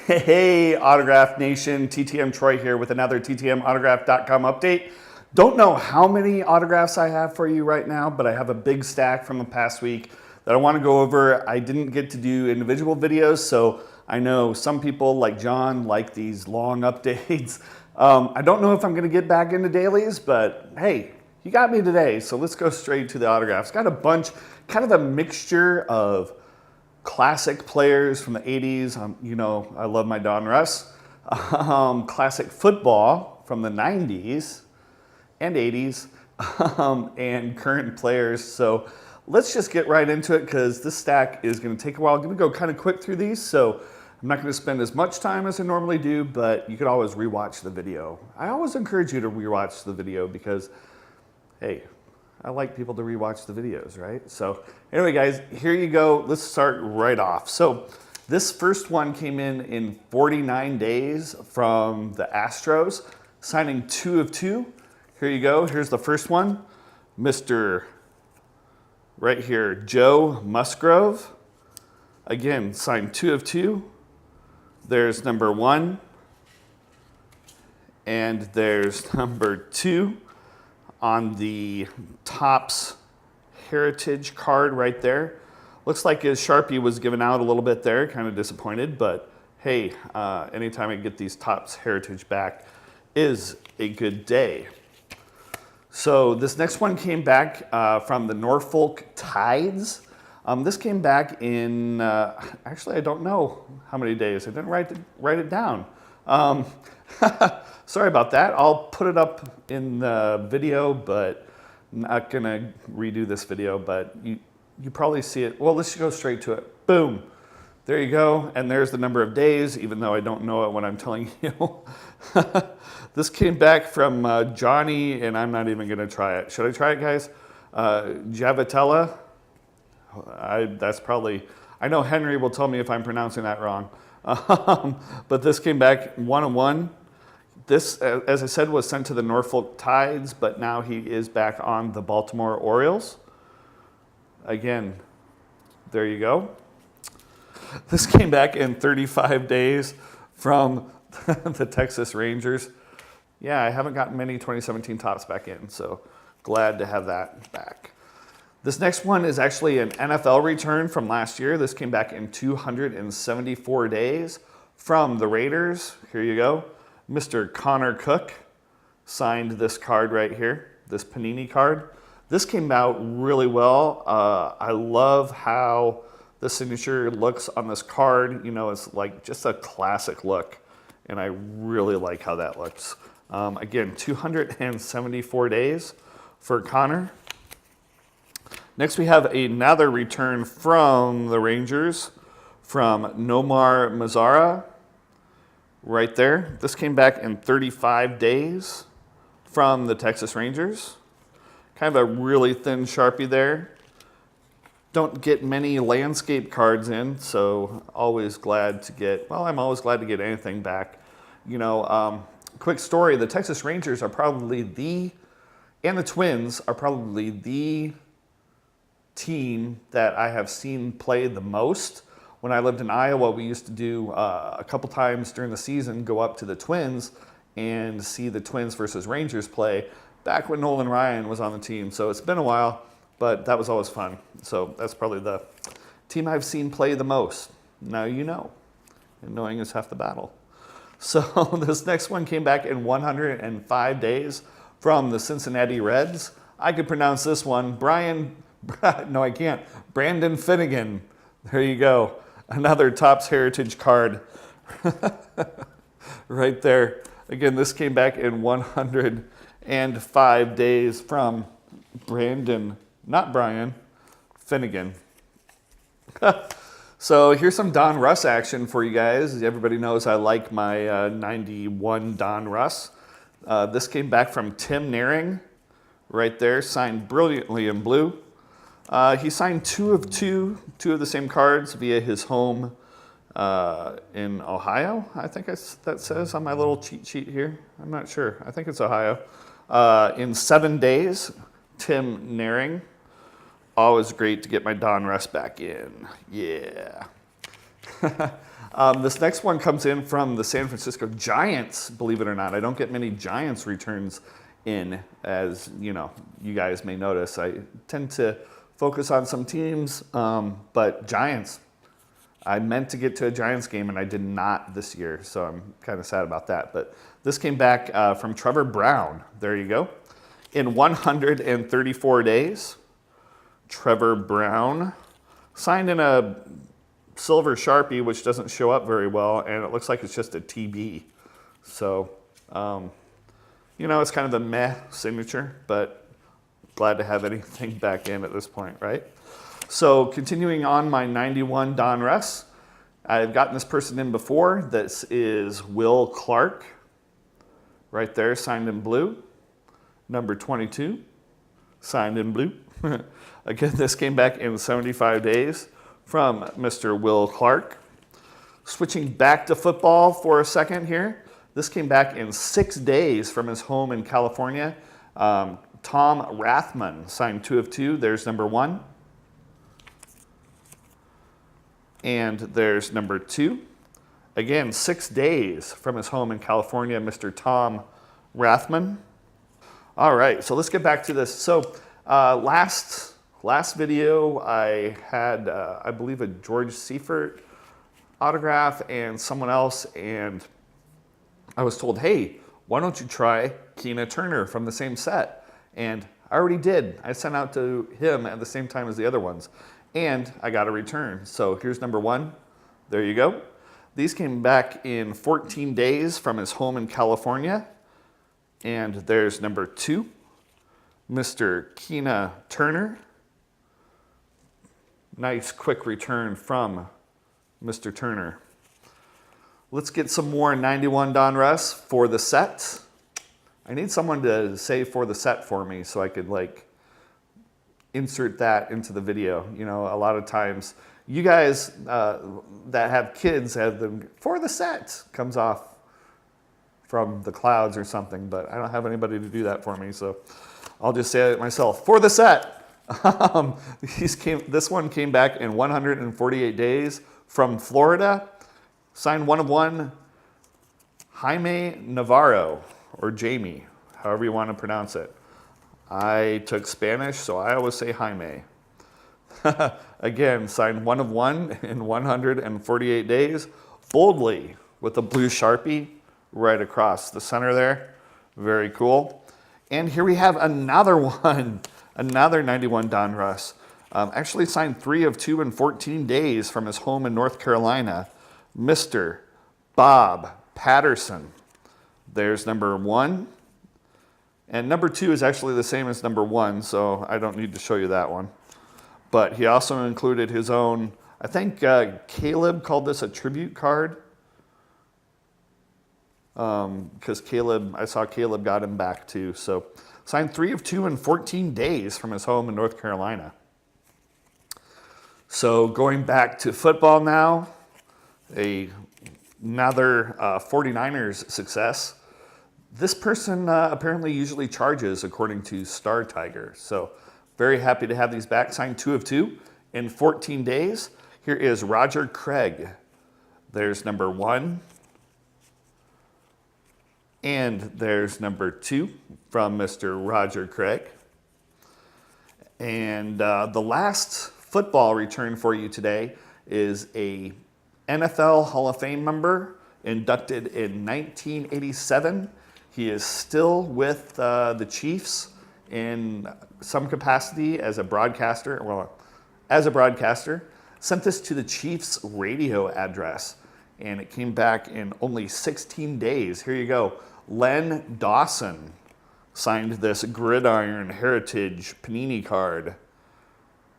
Hey, Autograph Nation, TTM Troy here with another TTMAutograph.com update. Don't know how many autographs I have for you right now, but I have a big stack from the past week that I want to go over. I didn't get to do individual videos, so I know some people like John like these long updates. I don't know if I'm going to get back into dailies, but hey, you got me today, so let's go straight to the autographs. Got a bunch, kind of a mixture of classic players from the 80s. You know, I love my Donruss. Classic football from the 90s and 80s, and current players. So let's just get right into it because this stack is going to take a while. I'm going to go kind of quick through these, so I'm not going to spend as much time as I normally do, but you could always rewatch the video. I always encourage you to rewatch the video because, hey, I like people to rewatch the videos, right? So anyway, guys, here you go. Let's start right off. So this first one came in 49 days from the Astros, signing 2 of 2. Here you go. Here's the first one. Mr. right here, Joe Musgrove. Again, signed 2 of 2. There's number 1. And there's number 2. On the Topps Heritage card right there. Looks like his Sharpie was given out a little bit there, kind of disappointed, but hey, anytime I get these Topps Heritage back is a good day. So this next one came back from the Norfolk Tides. This came back in, actually I don't know how many days, I didn't write it down. Sorry about that. I'll put it up in the video, but I'm not gonna redo this video, but you probably see it. Well, let's go straight to it. Boom. There you go. And there's the number of days, even though I don't know it when I'm telling you. This came back from Johnny, and I'm not even gonna try it. Should I try it, guys? Giavotella. That's probably, I know Henry will tell me if I'm pronouncing that wrong. But this came back 1-1. This, as I said, was sent to the Norfolk Tides, but now he is back on the Baltimore Orioles. Again, there you go. This came back in 35 days from the Texas Rangers. Yeah, I haven't gotten many 2017 Topps back in, so glad to have that back. This next one is actually an NFL return from last year. This came back in 274 days from the Raiders. Here you go. Mr. Connor Cook signed this card right here, this Panini card. This came out really well. I love how the signature looks on this card. You know, it's like just a classic look, and I really like how that looks. Again, 274 days for Connor. Next, we have another return from the Rangers, from Nomar Mazara. Right there. This came back in 35 days from the Texas Rangers. Kind of a really thin Sharpie there. Don't get many landscape cards in, so always glad to get, well, I'm always glad to get anything back. You know, quick story, the Texas Rangers are probably and the Twins are probably the team that I have seen play the most. When I lived in Iowa, we used to do a couple times during the season, go up to the Twins and see the Twins versus Rangers play back when Nolan Ryan was on the team. So it's been a while, but that was always fun. So that's probably the team I've seen play the most. Now you know, and knowing is half the battle. So this next one came back in 105 days from the Cincinnati Reds. I could pronounce this one, no I can't, Brandon Finnegan. There you go. Another Topps Heritage card right there. Again, this came back in 105 days from Brandon, not Brian, Finnegan. So here's some Donruss action for you guys. Everybody knows I like my 91 Donruss. This came back from Tim Naring right there, signed brilliantly in blue. He signed 2 of 2 of the same cards via his home in Ohio. I think that says on my little cheat sheet here. I'm not sure. I think it's Ohio. In 7 days, Tim Naring. Always great to get my Donruss back in. Yeah. This next one comes in from the San Francisco Giants, believe it or not. I don't get many Giants returns in, as you know, you guys may notice. I tend to focus on some teams, but Giants, I meant to get to a Giants game and I did not this year, so I'm kind of sad about that. But this came back from Trevor Brown. There you go. In 134 days, Trevor Brown signed in a silver Sharpie, which doesn't show up very well, and it looks like it's just a TB. So, you know, it's kind of a meh signature, but glad to have anything back in at this point, right? So continuing on my 91 Donruss, I've gotten this person in before. This is Will Clark, right there, signed in blue. Number 22, signed in blue. Again, this came back in 75 days from Mr. Will Clark. Switching back to football for a second here. This came back in 6 days from his home in California. Tom Rathman signed 2 of 2. There's number 1. And there's number 2. Again, 6 days from his home in California, Mr. Tom Rathman. All right, so let's get back to this. So last video, I had, I believe, a George Seifert autograph and someone else, and I was told, hey, why don't you try Tina Turner from the same set? And I already did. I sent out to him at the same time as the other ones, and I got a return. So here's number 1. There you go. These came back in 14 days from his home in California. And there's number 2, Mr. Tina Turner. Nice quick return from Mr. Turner. Let's get some more 91 Donruss for the set. I need someone to say for the set for me so I could like insert that into the video. You know, a lot of times you guys that have kids have them for the set comes off from the clouds or something, but I don't have anybody to do that for me, so I'll just say it myself. For the set, this one came back in 148 days from Florida. Signed 1 of 1, Jaime Navarro, or Jamie, however you want to pronounce it. I took Spanish, so I always say Jaime. Again, signed 1 of 1 in 148 days, boldly with a blue Sharpie right across the center there. Very cool. And here we have another one, another 91 Donruss. Actually signed 3 of 2 in 14 days from his home in North Carolina, Mr. Bob Patterson. There's number 1. And number 2 is actually the same as number 1, so I don't need to show you that one. But he also included his own, I think Caleb called this a tribute card. Because I saw Caleb got him back too. So signed 3 of 2 in 14 days from his home in North Carolina. So going back to football now, another 49ers success. This person apparently usually charges according to Star Tiger. So very happy to have these back. Signed 2 of 2 in 14 days. Here is Roger Craig. There's number 1. And there's number 2 from Mr. Roger Craig. And the last football return for you today is a NFL Hall of Fame member inducted in 1987. He is still with the Chiefs in some capacity as a broadcaster. Well, as a broadcaster, sent this to the Chiefs radio address, and it came back in only 16 days. Here you go. Len Dawson signed this Gridiron Heritage Panini card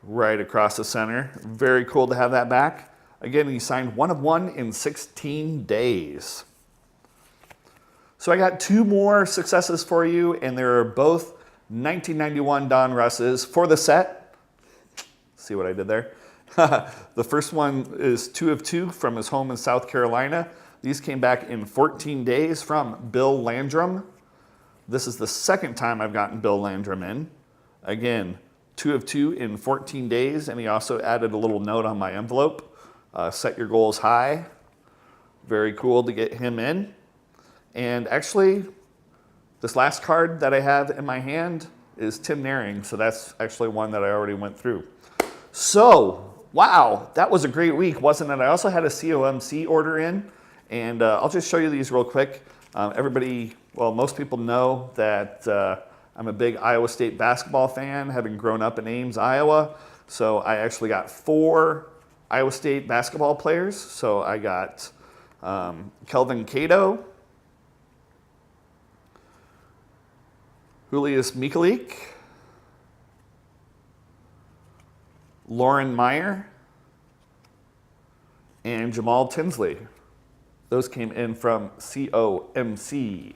right across the center. Very cool to have that back. Again, he signed 1 of 1 in 16 days. So I got 2 more successes for you, and they're both 1991 Donrusses for the set. See what I did there? The first one is 2 of 2 from his home in South Carolina. These came back in 14 days from Bill Landrum. This is the second time I've gotten Bill Landrum in. Again, 2 of 2 in 14 days, and he also added a little note on my envelope Set Your Goals High. Very cool to get him in. And actually, this last card that I have in my hand is Tim Naring, so that's actually one that I already went through. So, wow, that was a great week, wasn't it? I also had a COMC order in, and I'll just show you these real quick. Everybody, well, most people know that I'm a big Iowa State basketball fan, having grown up in Ames, Iowa. So I actually got 4 Iowa State basketball players. So I got Kelvin Cato, Julius Mikalik, Lauren Meyer, and Jamal Tinsley. Those came in from COMC.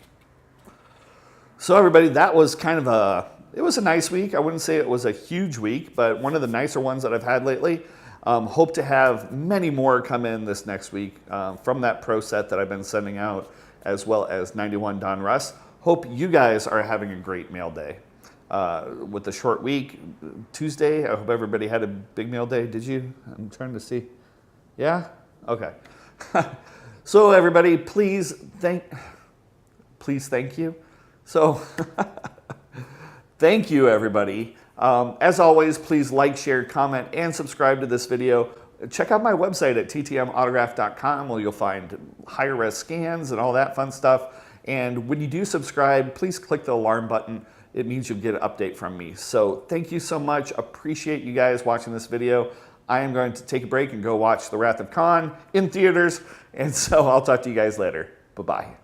So everybody, that was kind of it was a nice week. I wouldn't say it was a huge week, but one of the nicer ones that I've had lately. Hope to have many more come in this next week from that pro set that I've been sending out, as well as 91 Donruss. Hope you guys are having a great mail day. With the short week, Tuesday, I hope everybody had a big mail day. Did you? I'm trying to see. Yeah? Okay. So everybody, please thank you. So thank you, everybody. As always, please like, share, comment, and subscribe to this video. Check out my website at ttmautograph.com, where you'll find higher res scans and all that fun stuff. And when you do subscribe, please click the alarm button. It means you'll get an update from me. So thank you so much. Appreciate you guys watching this video. I am going to take a break and go watch The Wrath of Khan in theaters. And so I'll talk to you guys later. Bye-bye.